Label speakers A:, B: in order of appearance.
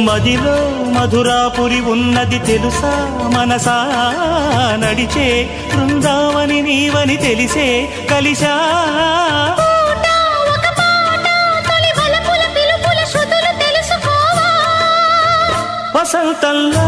A: మదిలో మధురాపురి ఉన్నది తెలుసా మనసా నడిచే బృందావని నీవని తెలిసే కలిసా వసంతంలా